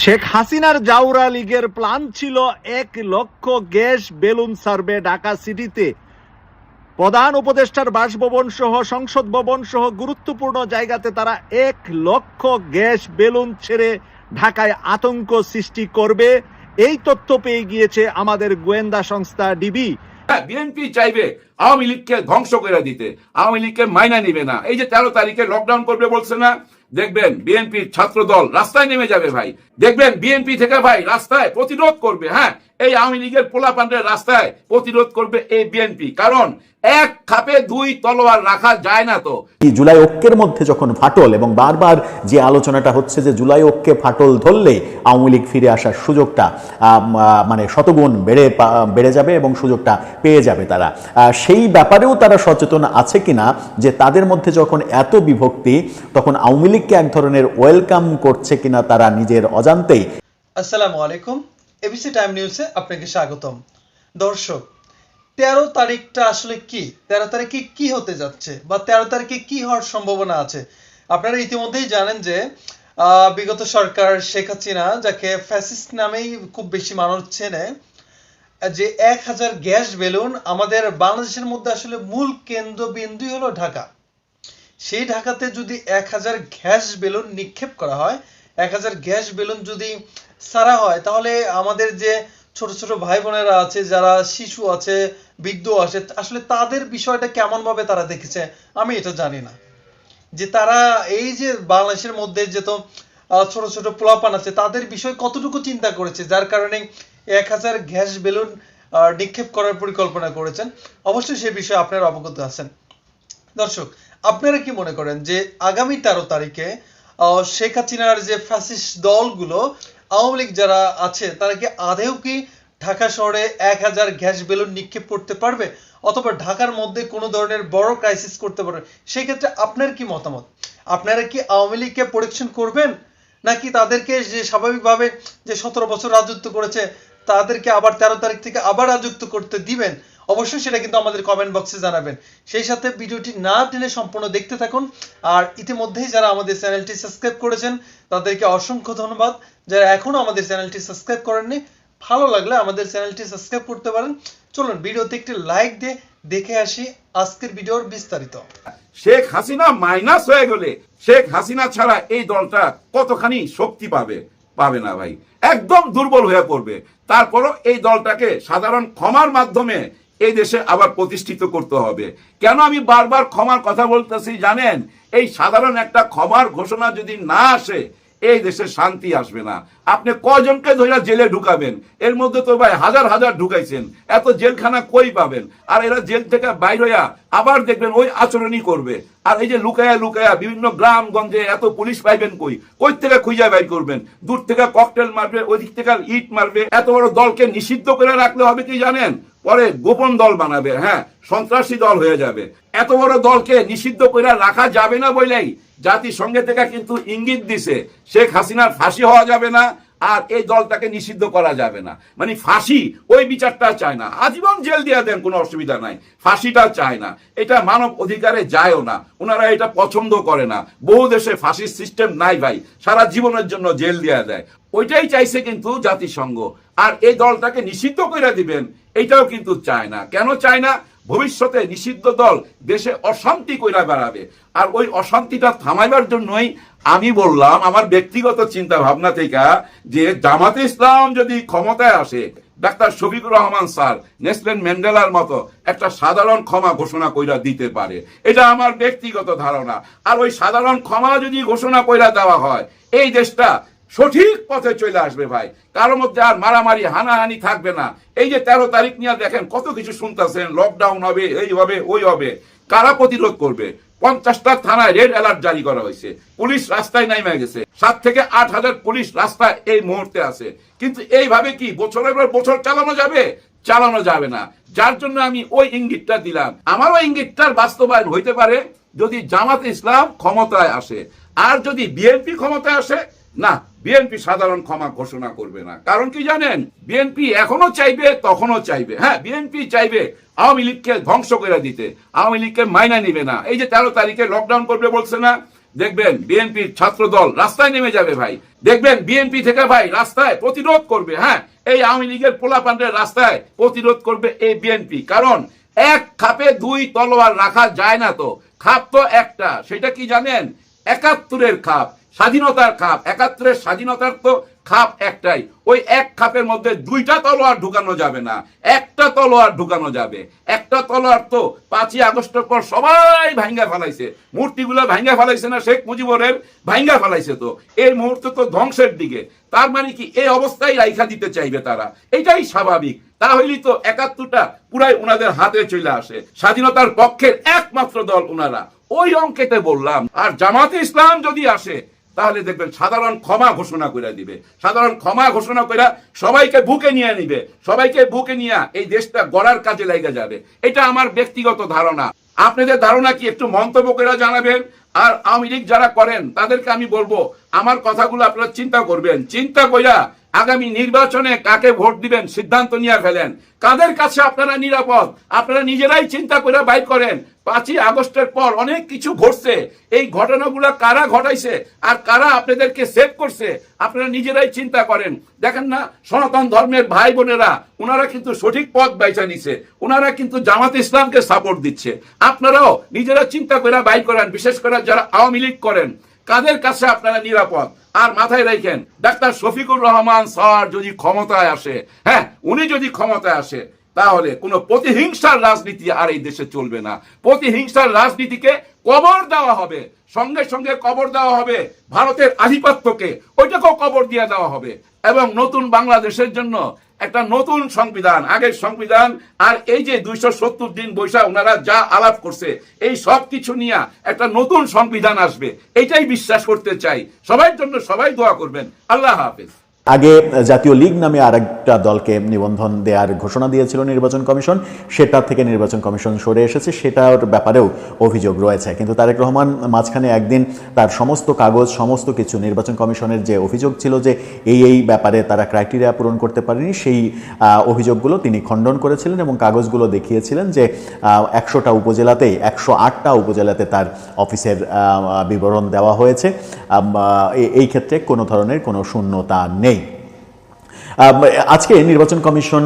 শেখ হাসিনার জাউরা লীগের প্ল্যান ছিল 1 লক্ষ গ্যাস বেলুন সার্ভে ঢাকা সিটিতে। প্রধান উপদেষ্টার বাসভবন সহ সংসদ ভবন সহ গুরুত্বপূর্ণ জায়গাতে তারা 1 লক্ষ গ্যাস বেলুন ছেড়ে ঢাকায় আতঙ্ক সৃষ্টি করবে, এই তথ্য পেয়ে গিয়েছে আমাদের গোয়েন্দা সংস্থা ডিবি। বিএনপি চাইবে আওয়ামী লীগকে ধ্বংস করে দিতে, আওয়ামী লীগকে মাইনা নিবে না। এই যে 13 তারিখে লকডাউন করবে বলছে না, দেখবেন বিএনপির ছাত্র দল রাস্তায় নেমে যাবে ভাই। দেখবেন বিএনপি থেকে ভাই রাস্তায় প্রতিরোধ করবে। হ্যাঁ, এই আওয়ামী লীগের পোলাপানদের রাস্তায় প্রতিরোধ করবে এই বিএনপি, কারণ এক খাপে দুই তলোয়ার রাখা যায় না। তো জুলাই ঐক্যের মধ্যে যখন ফাটল, এবং বারবার যে আলোচনাটা হচ্ছে যে জুলাই ঐক্যে ফাটল ধরলে আওয়ামী লীগ ফিরে আসার সুযোগটা মানে শতগুণ বেড়ে যাবে এবং সুযোগটা পেয়ে যাবে তারা, সেই ব্যাপারেও তারা সচেতন আছে কিনা যে তাদের মধ্যে যখন এত বিভক্তি তখন আওয়ামী লীগকে এক ধরনের ওয়েলকাম করছে কিনা তারা নিজের অজান্তেই। আসসালামু আলাইকুম, এবিসি টাইম নিউজে আপনাকে স্বাগতম। দর্শক, 13 তারিখটা আসলে কি, 13 তারিখে কি হতে যাচ্ছে বা 13 তারিখে কি হওয়ার সম্ভাবনা আছে? আপনারা ইতিমধ্যেই জানেন যে বিগত সরকার শেখ হাসিনা, যাকে ফ্যাসিস্ট নামেই খুব বেশি মানুষ চেনে, যে 1000 গ্যাস বেলুন আমাদের বাংলাদেশের মধ্যে আসলে মূল কেন্দ্রবিন্দু হলো ঢাকা। সেই ঢাকাতে যদি 1000 গ্যাস বেলুন নিক্ষেপ করা হয়, 1000 গ্যাস বেলুন যদি ছাড়া হয়, তাহলে আমাদের যে ছোট ছোট ভাই বোনেরা আছে, যারা শিশু আছে, বৃদ্ধ আছে, আসলে তাদের বিষয়টা কেমন ভাবে তারা দেখেছে আমি এটা জানি না। যে তারা এই যে বাংলাদেশের মধ্যে যে তো ছোট ছোট পোলাপান আছে, তাদের বিষয় কতটুকু চিন্তা করেছে, যার কারণে 1000 গ্যাস বেলুন নিক্ষেপ করার পরিকল্পনা করেছেন। অবশ্যই সে বিষয়ে আপনারা অবগত আছেন। দর্শক, আপনারা কি মনে করেন যে আগামী 13 তারিখে শেখ হাসিনার যে ফ্যাসিস্ট দলগুলো, আওয়ামী লীগ যারা আছে, তারা কি আদেও কি ঢাকা শহরে 1000 গ্যাস বেলুন নিক্ষেপ করতে পারবে, অথবা ঢাকার মধ্যে কোনো ধরনের বড় ক্রাইসিস করতে পারবে? সেই ক্ষেত্রে আপনার কি মতামত? আপনারা কি আওয়ামী লীগকে প্রোটেকশন করবেন, নাকি তাদেরকে যে স্বাভাবিকভাবে যে 17 বছর রাজত্ব করেছে তাদেরকে আবার 13 তারিখ থেকে আবার রাজত্ব করতে দিবেন? অবশ্যই সেটা কিন্তু আমাদের কমেন্ট বক্সে জানাবেন। সেই সাথে ভিডিওটি না টেনে সম্পূর্ণ দেখতে থাকুন। আর ইতিমধ্যেই যারা আমাদের চ্যানেলটি সাবস্ক্রাইব করেছেন তাদেরকে অসংখ্য ধন্যবাদ। যারা এখনো আমাদের চ্যানেলটি সাবস্ক্রাইব করেননি, ভালো লাগলে আমাদের চ্যানেলটি সাবস্ক্রাইব করতে পারেন। চলুন ভিডিওতে একটি লাইক দিয়ে দেখে আসি আজকের ভিডিওর বিস্তারিত। শেখ হাসিনা মাইনাস হয়ে গেলে, শেখ হাসিনা ছাড়া এই দলটা কতখানি শক্তি পাবে না ভাই, একদম দুর্বল হয়ে পড়বে। তারপরও এই দলটাকে সাধারণ ক্ষমার মাধ্যমে এই দেশে আবার প্রতিষ্ঠিত করতে হবে। কেন আমি বারবার ক্ষমার কথা বলতেছি জানেন? এই সাধারণ একটা ক্ষমার ঘোষণা যদি না আসে, এই দেশে শান্তি আসবে না। আপনি কজনকে ধরে জেলে ঢুকাবেন? এর মধ্যে তো ভাই হাজার হাজার ঢুকাইছেন, এত জেলখানা কই পাবেন? আর এরা জেল থেকে বাইর হইয়া আবার দেখবেন ওই আচরণই করবে। আর এই যে লুকায়া বিভিন্ন গ্রামগঞ্জে এত পুলিশ পাইবেন কই থেকে খুঁজে বাইর করবেন? দূর থেকে ককটেল মারবে, ওই দিক থেকে ইট মারবে। এত বড় দলকে নিষিদ্ধ করে রাখলে হবে কি জানেন? পরে গোপন দল বানাবে, হ্যাঁ, সন্ত্রাসী দল হয়ে যাবে। এত বড় দলকে নিষিদ্ধ করে রাখা যাবে না বলেই জাতিসংঘে থেকে কিন্তু ইঙ্গিত দিছে শেখ হাসিনার ফাঁসি হওয়া যাবে না, আর এই দলটাকে নিষিদ্ধ করা যাবে না। মানে ফাঁসি, ওই বিচারটা চায় না, আজীবন জেল দিয়ে দেন, কোনো অসুবিধা নাই, ফাঁসিটা চায় না। এটা মানব অধিকারে যায়ও না, ওনারা এটা পছন্দ করে না। বহু দেশে ফাঁসির সিস্টেম নাই ভাই, সারা জীবনের জন্য জেল দিয়ে দেয়। ওইটাই চাইছে কিন্তু জাতিসংঘ। আর এই দলটাকে নিষিদ্ধ করে দিবেন, এটাও কিন্তু চায় না। কেন চায় না? ভবিষ্যতে নিষিদ্ধ দল দেশে অশান্তি কইরা বেড়াবে, আর ওই অশান্তিটা থামাইবার জন্যই আমি বললাম আমার ব্যক্তিগত চিন্তা ভাবনা থেকে, যে জামাতে ইসলাম যদি ক্ষমতায় আসে, ডাক্তার শফিকুর রহমান স্যার নেসলেন ম্যান্ডেলার মতো একটা সাধারণ ক্ষমা ঘোষণা কইরা দিতে পারে, এটা আমার ব্যক্তিগত ধারণা। আর ওই সাধারণ ক্ষমা যদি ঘোষণা কইরা দেওয়া হয়, এই দেশটা সঠিক পথে চলে আসবে ভাই। কারোর মধ্যে আর মারামারি হানাহানি থাকবে না। এই যে 13 তারিখ নিয়ে দেখেন কত কিছু শুনতেছেন, লকডাউন হবে, এই হবে, ওই হবে। কারা প্রতিরোধ করবে? 50টা থানায় রেড অ্যালার্ট জারি করা হয়েছে, পুলিশ রাস্তায় নেমে গেছে, 7 থেকে 8 হাজার পুলিশ রাস্তায় এই মুহূর্তে আছে। কিন্তু এইভাবে কি বছরের পর বছর চালানো যাবে? চালানো যাবে না। যার জন্য আমি ওই ইঙ্গিতটা দিলাম। আমারও ইঙ্গিতটার বাস্তবায়ন হইতে পারে যদি জামাতে ইসলাম ক্ষমতায় আসে। আর যদি বিএনপি ক্ষমতায় আসে, না, বিএনপি সাধারণ ক্ষমা ঘোষণা করবে না। কারণ কি জানেন? বিএনপি এখনো চাইবে, তখনও চাইবে। হ্যাঁ, বিএনপি চাইবে আওয়ামী লীগকে ধ্বংস করে দিতে, আওয়ামী লীগকে মাইনা নিবে না। এই যে 13 তারিখে লকডাউন করবে বলছে না, দেখবেন বিএনপির ছাত্র দল রাস্তায় নেমে যাবে ভাই, দেখবেন বিএনপি থেকে ভাই রাস্তায় প্রতিরোধ করবে। হ্যাঁ, এই আওয়ামী লীগের পোলাপানদের রাস্তায় প্রতিরোধ করবে এই বিএনপি, কারণ এক খাপে দুই তলোয়ার রাখা যায় না। তো খাপ তো একটা, সেটা কি জানেন? ৭১-এর খাপ, স্বাধীনতার খাপ। ৭১-এর স্বাধীনতার তো খাপ একটাই, ওই এক খাপের মধ্যে দুইটা তলোয়ার ঢুকানো যাবে না, একটা তলোয়ার ঢুকানো যাবে। একটা তলোয়ার তো ৫ই আগস্টের পর সবাই ভাঙ্গা ফেলাইছে, মূর্তিগুলো ভাঙ্গা ফেলাইছে না, শেখ মুজিবরের ভাঙ্গা ফেলাইছে। তো এই মুহূর্তে তো ধ্বংসের দিকে, তার মানে কি এই অবস্থায় রাইখা দিতে চাইবে তারা, এটাই স্বাভাবিক। তাহলেই তো ৭১টা পুরাই ওনাদের হাতে চলে আসে। স্বাধীনতার পক্ষের একমাত্র দল ওনারা, ওই অঙ্কেতে বললাম। আর জামাতে ইসলাম যদি আসে তাহলে দেখবেন সাধারণ ক্ষমা ঘোষণা করে দিবে, সাধারণ ক্ষমা ঘোষণা করে সবাইকে বুকে নিয়ে নিবে, সবাইকে বুকে নিয়ে এই দেশটা গড়ার কাজে লেগে যাবে। এটা আমার ব্যক্তিগত ধারণা। আপনাদের ধারণা কি একটু মন্তব্য করে জানাবেন। আর আওয়ামী লীগ যারা করেন তাদেরকে আমি বলবো, আমার কথাগুলো আপনারা চিন্তা করবেন, চিন্তা কইরা আগামী নির্বাচনে কাকে ভোট দিবেন সিদ্ধান্ত নিয়ে ফেলেন। কাদের কাছে আপনারা নিরাপদ আপনারা নিজেরাই চিন্তা করে বাইর করেন। ৫ই আগস্টের পর অনেক কিছু ঘটছে, এই ঘটনাগুলো কারা ঘটাইছে আর কারা আপনাদেরকে সেভ করছে আপনারা নিজেরাই চিন্তা করেন। দেখেন না, সনাতন ধর্মের ভাই বোনেরা ওনারা কিন্তু সঠিক পথ বাইছা নিছে, ওনারা কিন্তু জামাত ইসলামকে সাপোর্ট দিচ্ছে। আপনারাও নিজেরা চিন্তা করে বাইর করেন, বিশেষ করে যারা আওয়ামী লীগ করেন কাদের কাছে আপনারা নিরাপদ। আর মাথায় রাখেন, ডাক্তার শফিকুর রহমান স্যার যদি ক্ষমতায় আসে, হ্যাঁ উনি যদি ক্ষমতায় আসে, তাহলে কোনো প্রতিহিংসার রাজনীতি আর এই দেশে চলবে না। প্রতিহিংসার রাজনীতিকে কবর দেওয়া হবে, সঙ্গে সঙ্গে কবর দেওয়া হবে ভারতের আধিপত্যকে, ওইটাকেও কবর দিয়ে দেওয়া হবে। এবং নতুন বাংলাদেশের জন্য একটা নতুন সংবিধান, আগের সংবিধান আর এই যে ২৭০ দিন বৈশা ওনারা যা আলাপ করছে, এই সব কিছু নিয়ে একটা নতুন সংবিধান আসবে, এটাই বিশ্বাস করতে চাই। সবার জন্য সবাই দোয়া করবেন। আল্লাহ হাফেজ। আগে জাতীয় লীগ নামে আরেকটা দলকে নিবন্ধন দেওয়ার ঘোষণা দিয়েছিল নির্বাচন কমিশন, সেটা থেকে নির্বাচন কমিশন সরে এসেছে, সেটার ব্যাপারেও অভিযোগ রয়েছে। কিন্তু তারেক রহমান মাঝখানে একদিন তার সমস্ত কাগজ সমস্ত কিছু নির্বাচন কমিশনের যে অভিযোগ ছিল যে এই ব্যাপারে তারা ক্রাইটেরিয়া পূরণ করতে পারেনি, সেই অভিযোগগুলো তিনি খণ্ডন করেছিলেন এবং কাগজগুলো দেখিয়েছিলেন যে ১০০টা উপজেলাতেই ১০৮টা উপজেলাতে তার অফিসের বিবরণ দেওয়া হয়েছে। এই ক্ষেত্রে কোনো ধরনের কোনো শূন্যতা নেই। আজকে নির্বাচন কমিশন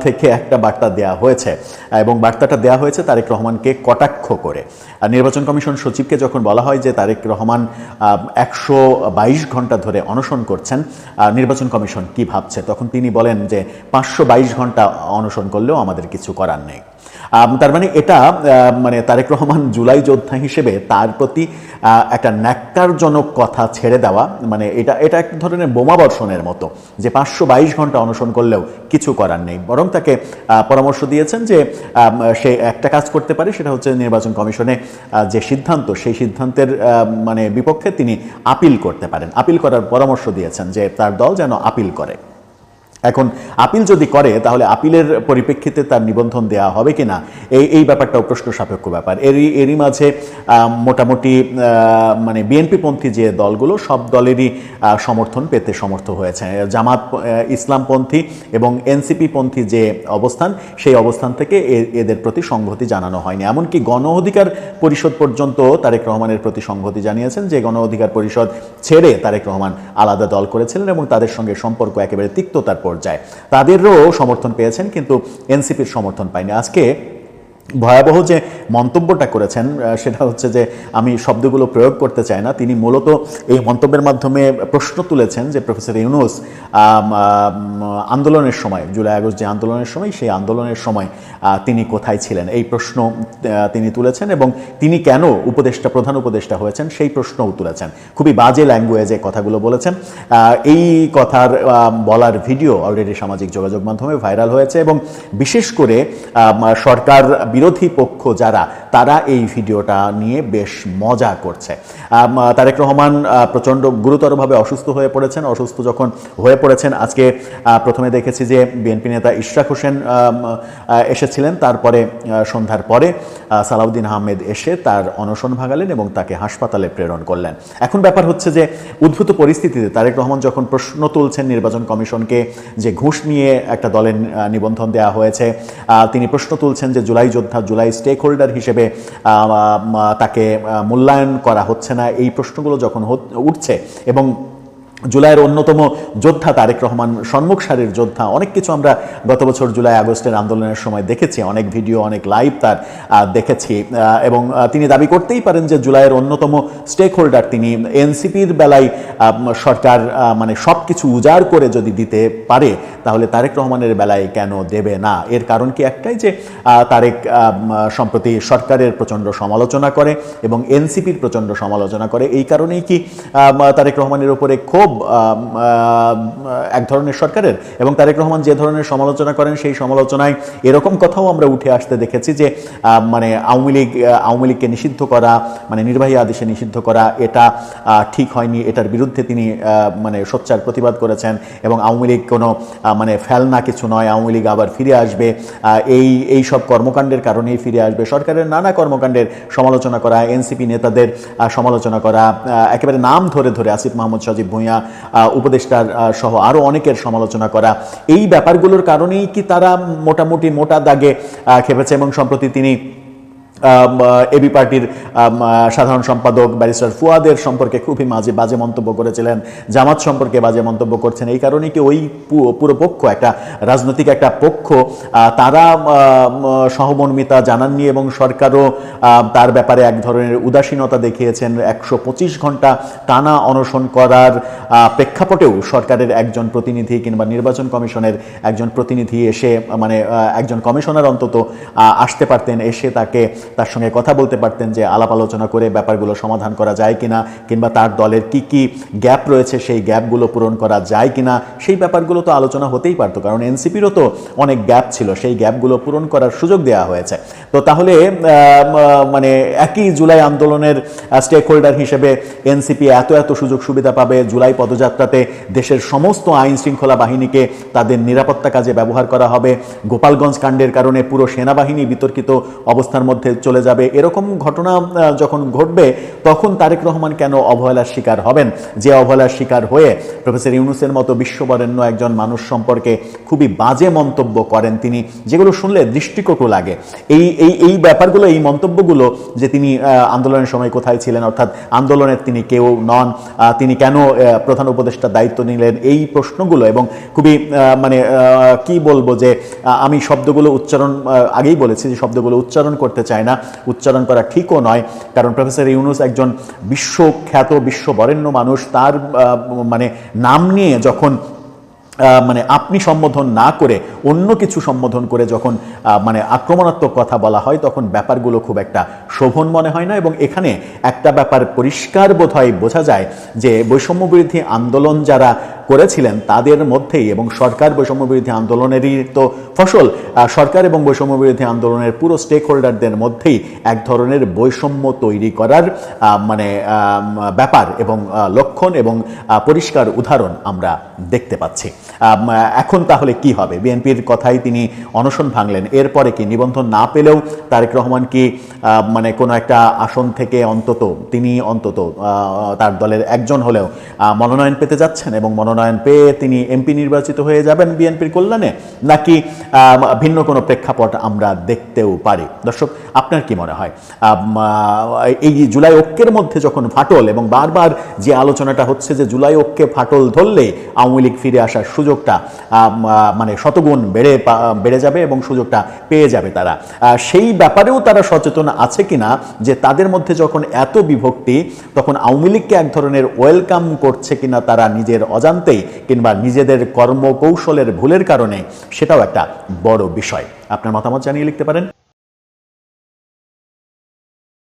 থেকে একটা বার্তা দেয়া হয়েছে এবং বার্তাটা দেয়া হয়েছে তারেক রহমানকে কটাক্ষ করে। নির্বাচন কমিশন সচিবকে যখন বলা হয় যে তারেক রহমান ১২২ ঘন্টা ধরে অনশন করছেন, নির্বাচন কমিশন কি ভাবছে, তখন তিনি বলেন যে ৫২২ ঘন্টা অনশন করলেও আমাদের কিছু করার নেই। তার মানে এটা মানে তারেক রহমান জুলাই যোদ্ধা হিসেবে তার প্রতি একটা ন্যাক্কারজনক কথা ছেড়ে দেওয়া, মানে এটা এক ধরনের বোমা বর্ষণের মতো, যে ৫২২ ঘন্টা অনশন করলেও কিছু করার নেই। বরং তাকে পরামর্শ দিয়েছেন যে সে একটা কাজ করতে পারে, সেটা হচ্ছে নির্বাচন কমিশনে যে সিদ্ধান্ত, সেই সিদ্ধান্তের মানে বিপক্ষে তিনি আপিল করতে পারেন, আপিল করার পরামর্শ দিয়েছেন যে তার দল যেন আপিল করে। এখন আপিল যদি করে তাহলে আপিলের পরিপ্রেক্ষিতে তার নিবন্ধন দেওয়া হবে কিনা এই ব্যাপারটাও প্রশ্ন সাপেক্ষ ব্যাপার। এরই মাঝে মোটামুটি মানে বিএনপিপন্থী যে দলগুলো সব দলেরই সমর্থন পেতে সমর্থ হয়েছে। জামাত ইসলামপন্থী এবং এনসিপি পন্থী যে অবস্থান, সেই অবস্থান থেকে এদের প্রতি সংহতি জানানো হয়নি। এমনকি গণ অধিকার পরিষদ পর্যন্ত তারেক রহমানের প্রতি সংহতি জানিয়েছেন, যে গণ অধিকার পরিষদ ছেড়ে তারেক রহমান আলাদা দল করেছিলেন এবং তাদের সঙ্গে সম্পর্ক একেবারে তিক্ততার পর্যায়ে, তাদেরও সমর্থন পেয়েছেন কিন্তু এনসিপির সমর্থন পায়নি। আজকে ভয়াবহ যে মন্তব্যটা করেছেন সেটা হচ্ছে যে, আমি শব্দগুলো প্রয়োগ করতে চাই না, তিনি মূলত এই মন্তব্যের মাধ্যমে প্রশ্ন তুলেছেন যে প্রফেসর ইউনূস আন্দোলনের সময়, জুলাই আগস্ট যে আন্দোলনের সময়, সেই আন্দোলনের সময় তিনি কোথায় ছিলেন, এই প্রশ্ন তিনি তুলেছেন এবং তিনি কেন প্রধান উপদেষ্টা হয়েছেন সেই প্রশ্নও তুলেছেন। খুবই বাজে ল্যাঙ্গুয়েজে কথাগুলো বলেছেন। এই কথার বলার ভিডিও অলরেডি সামাজিক যোগাযোগ মাধ্যমে ভাইরাল হয়েছে এবং বিশেষ করে সরকার বিরোধী পক্ষ যারা, তারা এই ভিডিওটা নিয়ে বেশ মজা করছে। তারেক রহমান প্রচণ্ড গুরুতরভাবে অসুস্থ হয়ে পড়েছেন। অসুস্থ যখন হয়ে পড়েছেন, আজকে প্রথমে দেখেছি যে বিএনপি নেতা ইশরাক হোসেন এসেছিলেন, তারপরে সন্ধ্যার পরে সালাউদ্দিন আহমেদ এসে তার অনশন ভাঙালেন এবং তাকে হাসপাতালে প্রেরণ করলেন। এখন ব্যাপার হচ্ছে যে উদ্ভূত পরিস্থিতিতে তারেক রহমান যখন প্রশ্ন তুলছেন নির্বাচন কমিশনকে যে ঘুষ নিয়ে একটা দলের নিবন্ধন দেওয়া হয়েছে, তিনি প্রশ্ন তুলছেন যে জুলাই যোদ্ধা, জুলাই স্টেক হোল্ডার হিসেবে তাকে মূল্যায়ন করা হচ্ছে না, এই প্রশ্নগুলো যখন উঠছে এবং জুলাইয়ের অন্যতম যোদ্ধা তারেক রহমান সম্মুখ সারির যোদ্ধা, অনেক কিছু আমরা গত বছর জুলাই আগস্টের আন্দোলনের সময় দেখেছি, অনেক ভিডিও, অনেক লাইভ তার দেখেছি এবং তিনি দাবি করতেই পারেন যে জুলাইয়ের অন্যতম স্টেক হোল্ডার তিনি। এনসিপির বেলায় সরকার মানে সব কিছু উজাড় করে যদি দিতে পারে তাহলে তারেক রহমানের বেলায় কেন দেবে না? এর কারণ কি একটাই, যে তারেক সম্প্রতি সরকারের প্রচণ্ড সমালোচনা করে এবং এনসিপির প্রচণ্ড সমালোচনা করে। এই কারণেই কি তারেক রহমানের উপরে ক্ষোভ এক ধরনের সরকারের? এবং তারেক রহমান যে ধরনের সমালোচনা করেন সেই সমালোচনায় এরকম কথাও আমরা উঠে আসতে দেখেছি যে মানে আওয়ামী লীগকে নিষিদ্ধ করা, মানে নির্বাহী আদেশে নিষিদ্ধ করা, এটা ঠিক হয়নি, এটার বিরুদ্ধে তিনি মানে সোচ্চার প্রতিবাদ করেছেন এবং আওয়ামী লীগ কোনো মানে ফেলনা কিছু নয়, আওয়ামী লীগ আবার ফিরে আসবে, এই সব কর্মকাণ্ডের কারণেই ফিরে আসবে। সরকারের নানা কর্মকাণ্ডের সমালোচনা করা, এনসিপি নেতাদের সমালোচনা করা, একেবারে নাম ধরে ধরে আসিফ মাহমুদ সজীব ভুঁইয়া উপদেষ্টার সহ আরো অনেকের সমালোচনা করা, এই ব্যাপারগুলোর কারণেই কি তারা মোটামুটি মোটা দাগে খেপেছে? এবং সম্প্রতি তিনি এবি পার্টির সাধারণ সম্পাদক ব্যারিস্টার ফুয়াদের সম্পর্কে খুবই বাজে মন্তব্য করেছিলেন, জামাত সম্পর্কে বাজে মন্তব্য করছেন। এই কারণেই কি ওই পুরো পক্ষ, একটা রাজনৈতিক একটা পক্ষ, তারা সহমর্মিতা জানাননি এবং সরকারও তার ব্যাপারে এক ধরনের উদাসীনতা দেখিয়েছেন। 125 ঘন্টা টানা অনশন করার প্রেক্ষাপটেও সরকারের একজন প্রতিনিধি কিংবা নির্বাচন কমিশনের একজন প্রতিনিধি এসে, মানে একজন কমিশনার অন্তত আসতে পারতেন, এসে তার সঙ্গে কথা বলতে পারতেন যে আলাপ আলোচনা করে ব্যাপারগুলো সমাধান করা যায় কিনা, কিংবা তার দলের কি কি গ্যাপ রয়েছে সেই গ্যাপগুলো পূরণ করা যায় কিনা, সেই ব্যাপারগুলো তো আলোচনা হতেই পারতো। কারণ এনসিপিরও তো অনেক গ্যাপ ছিল, সেই গ্যাপগুলো পূরণ করার সুযোগ দেওয়া হয়েছে। তো তাহলে মানে একই জুলাই আন্দোলনের স্টেক হোল্ডার হিসেবে এনসিপি এত সুযোগ সুবিধা পাবে, জুলাই পদযাত্রাতে দেশের সমস্ত আইন শৃঙ্খলা বাহিনীকে তাদের নিরাপত্তা কাজে ব্যবহার করা হবে, গোপালগঞ্জ কাণ্ডের কারণে পুরো সেনাবাহিনী বিতর্কিত অবস্থার মধ্যে চলে যাবে, এরকম ঘটনা যখন ঘটবে তখন তারেক রহমান কেন অবহেলার শিকার হবেন? যে অবহেলার শিকার হয়ে প্রফেসর ইউনূসের মতো বিশ্ববরেণ্য একজন মানুষ সম্পর্কে খুবই বাজে মন্তব্য করেন তিনি, যেগুলো শুনলে দৃষ্টিকটু লাগে। এই ব্যাপারগুলো, এই মন্তব্যগুলো, যে তিনি আন্দোলনের সময় কোথায় ছিলেন, অর্থাৎ আন্দোলনের তিনি কেউ নন, তিনি কেন প্রধান উপদেষ্টার দায়িত্ব নিলেন, এই প্রশ্নগুলো, এবং খুবই মানে কি বলবো, যে আমি শব্দগুলো উচ্চারণ আগেই বলেছি যে শব্দগুলো উচ্চারণ করতে চাই না, উচ্চারণ করা ঠিকও নয়, কারণ প্রফেসর ইউনূস একজন বিশ্বখ্যাত, বিশ্ববরেণ্য মানুষ। তার মানে নাম নিয়ে যখন মানে আপনি সম্বোধন না করে অন্য কিছু সম্বোধন করে যখন মানে আক্রমণাত্মক কথা বলা হয়, তখন ব্যাপারগুলো খুব একটা শোভন মনে হয় না। এবং এখানে একটা ব্যাপার পরিষ্কার বোধহয় বোঝা যায় যে বৈষম্য বিরোধী আন্দোলন যারা করেছিলেন তাদের মধ্যেই, এবং সরকার বৈষম্য বিরোধী আন্দোলনেরই তো ফসল, সরকার এবং বৈষম্য বিরোধী আন্দোলনের পুরো স্টেক হোল্ডারদের মধ্যেই এক ধরনের বৈষম্য তৈরি করার মানে ব্যাপার এবং লক্ষণ এবং পরিষ্কার উদাহরণ আমরা দেখতে পাচ্ছি। এখন তাহলে কি হবে? বিএনপির কথাই তিনি অনশন ভাঙলেন, এরপরে কি নিবন্ধন না পেলেও তারেক রহমান কি মানে কোনো একটা আসন থেকে তিনি অন্তত তার দলের একজন হলেও মনোনয়ন পেতে যাচ্ছেন এবং মনোনয়ন পেয়ে তিনি এমপি নির্বাচিত হয়ে যাবেন বিএনপির কল্যাণে, নাকি ভিন্ন কোনো প্রেক্ষাপট আমরা দেখতেও পারি? দর্শক, আপনার কি মনে হয়? এই জুলাই ঐক্যের মধ্যে যখন ফাটল, এবং বারবার যে আলোচনাটা হচ্ছে যে জুলাই ঐক্যে ফাটল ধরলে আওয়ামী লীগ ফিরে আসার সুযোগটা মানে শতগুণ বেড়ে যাবে এবং সুযোগটা পেয়ে যাবে তারা, সেই ব্যাপারেও তারা সচেতন আছে কিনা যে তাদের মধ্যে যখন এত বিভক্তি, তখন আওয়ামী লীগকে এক ধরনের ওয়েলকাম করছে কিনা তারা নিজের অজান্তেই, কিংবা নিজেদের কর্মকৌশলের ভুলের কারণে, সেটাও একটা বড় বিষয়। আপনার মতামত জানিয়ে লিখতে পারেন।